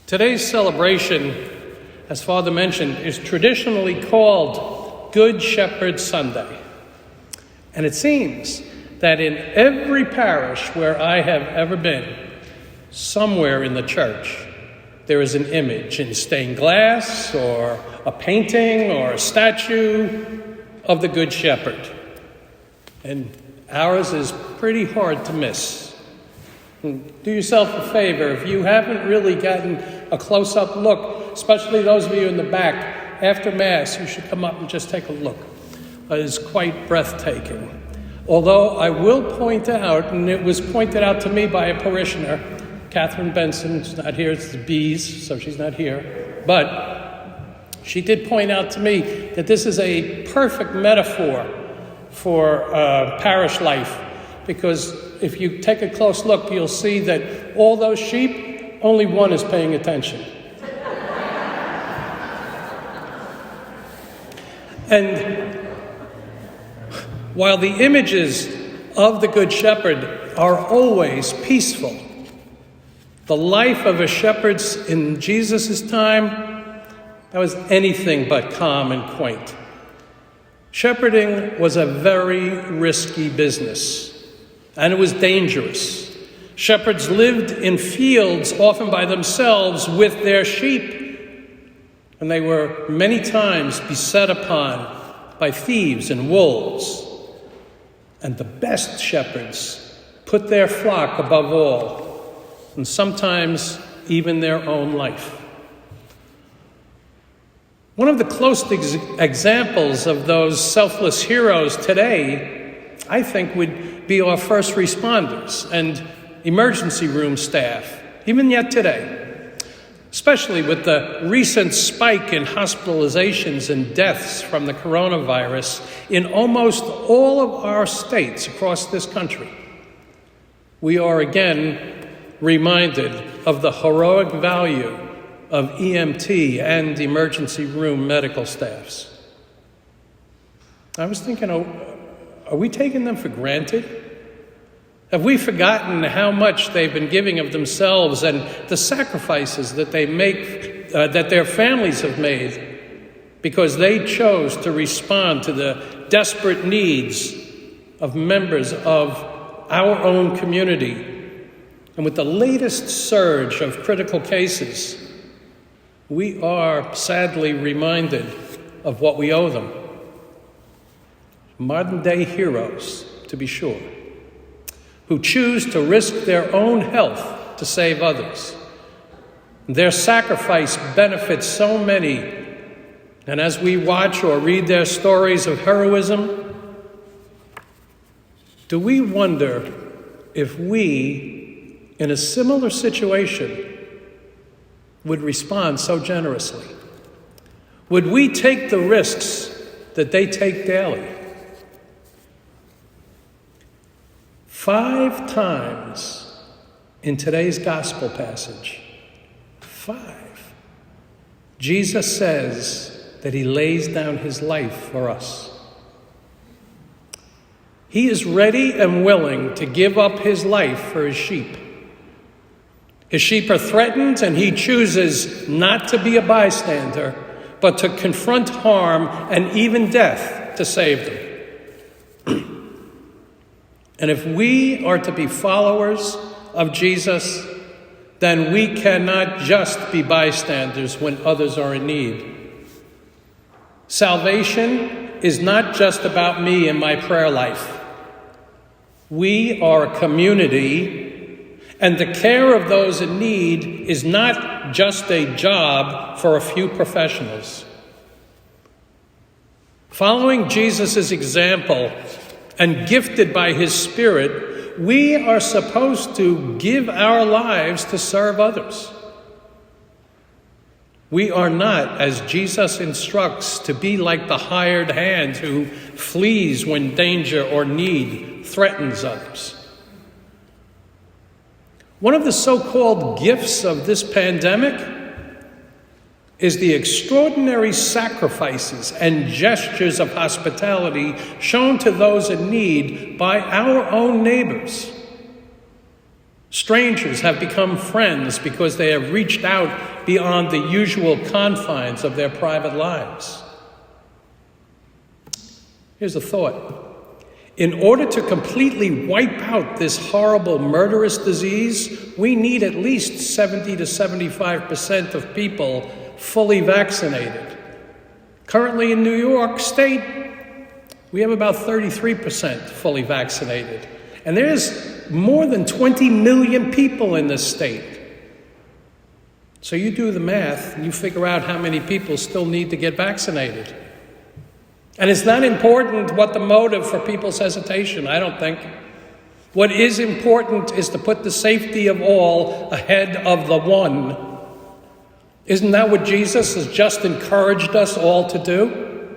Today's celebration, as Father mentioned, is traditionally called Good Shepherd Sunday. And it seems that in every parish where I have ever been, somewhere in the church, there is an image in stained glass or a painting or a statue of the Good Shepherd. And ours is pretty hard to miss. Do yourself a favor, if you haven't really gotten a close-up look, especially those of you in the back, after Mass, you should come up and just take a look. It is quite breathtaking. Although I will point out, and it was pointed out to me by a parishioner, Catherine Benson, she's not here, it's the bees, so she's not here, but she did point out to me that this is a perfect metaphor for parish life, because if you take a close look, you'll see that all those sheep, only one is paying attention. And while the images of the Good Shepherd are always peaceful, the life of a shepherd in Jesus' time, that was anything but calm and quaint. Shepherding was a very risky business, and it was dangerous. Shepherds lived in fields, often by themselves, with their sheep, and they were many times beset upon by thieves and wolves. And the best shepherds put their flock above all, and sometimes even their own life. One of the closest examples of those selfless heroes today, I think, would be our first responders and emergency room staff, even yet today, especially with the recent spike in hospitalizations and deaths from the coronavirus in almost all of our states across this country. We are again reminded of the heroic value of EMT and emergency room medical staffs. I was thinking, are we taking them for granted? Have we forgotten how much they've been giving of themselves and the sacrifices that they make, that their families have made, because they chose to respond to the desperate needs of members of our own community? And with the latest surge of critical cases, we are sadly reminded of what we owe them. Modern-day heroes, to be sure, who choose to risk their own health to save others. Their sacrifice benefits so many, and as we watch or read their stories of heroism, do we wonder if we, in a similar situation, would respond so generously? Would we take the risks that they take daily? 5 times in today's gospel passage, 5, Jesus says that he lays down his life for us. He is ready and willing to give up his life for his sheep. His sheep are threatened, and he chooses not to be a bystander, but to confront harm and even death to save them. And if we are to be followers of Jesus, then we cannot just be bystanders when others are in need. Salvation is not just about me and my prayer life. We are a community, and the care of those in need is not just a job for a few professionals. Following Jesus' example and gifted by his Spirit, we are supposed to give our lives to serve others. We are not, as Jesus instructs, to be like the hired hand who flees when danger or need threatens others. One of the so-called gifts of this pandemic is the extraordinary sacrifices and gestures of hospitality shown to those in need by our own neighbors. Strangers have become friends because they have reached out beyond the usual confines of their private lives. Here's a thought. In order to completely wipe out this horrible murderous disease, we need at least 70 to 75% of people fully vaccinated. Currently in New York State, we have about 33% fully vaccinated. And there's more than 20 million people in this state. So you do the math and you figure out how many people still need to get vaccinated. And it's not important what the motive for people's hesitation, I don't think. What is important is to put the safety of all ahead of the one. Isn't that what Jesus has just encouraged us all to do?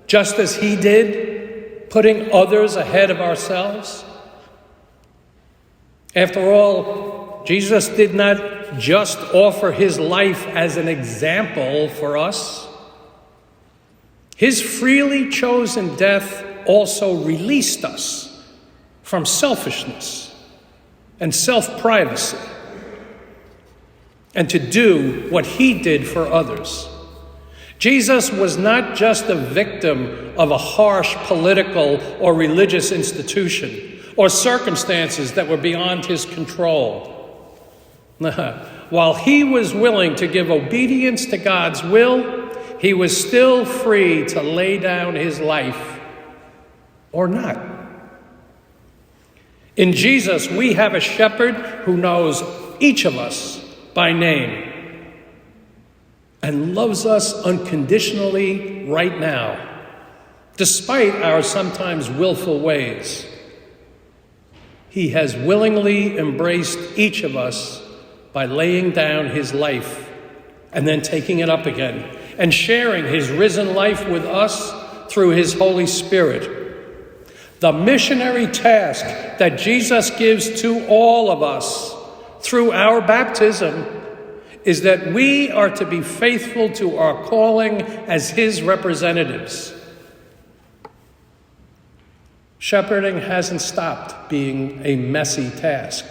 Just as he did, putting others ahead of ourselves? After all, Jesus did not just offer his life as an example for us. His freely chosen death also released us from selfishness and self-privacy, and to do what he did for others. Jesus was not just a victim of a harsh political or religious institution or circumstances that were beyond his control. While he was willing to give obedience to God's will, he was still free to lay down his life or not. In Jesus, we have a shepherd who knows each of us by name and loves us unconditionally right now, despite our sometimes willful ways. He has willingly embraced each of us by laying down his life and then taking it up again, and sharing his risen life with us through his Holy Spirit. The missionary task that Jesus gives to all of us through our baptism is that we are to be faithful to our calling as his representatives. Shepherding hasn't stopped being a messy task.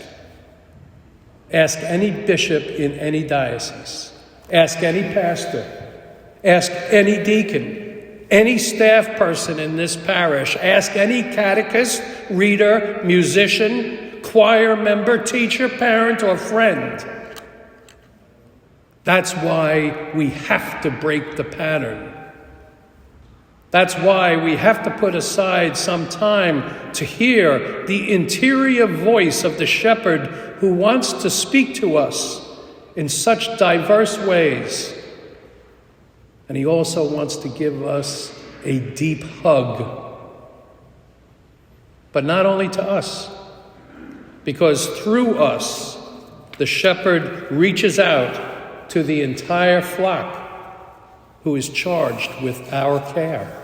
Ask any bishop in any diocese. Ask any pastor. Ask any deacon, any staff person in this parish. Ask any catechist, reader, musician, choir member, teacher, parent, or friend. That's why we have to break the pattern. That's why we have to put aside some time to hear the interior voice of the shepherd who wants to speak to us in such diverse ways. And he also wants to give us a deep hug. But not only to us, because through us, the shepherd reaches out to the entire flock who is charged with our care.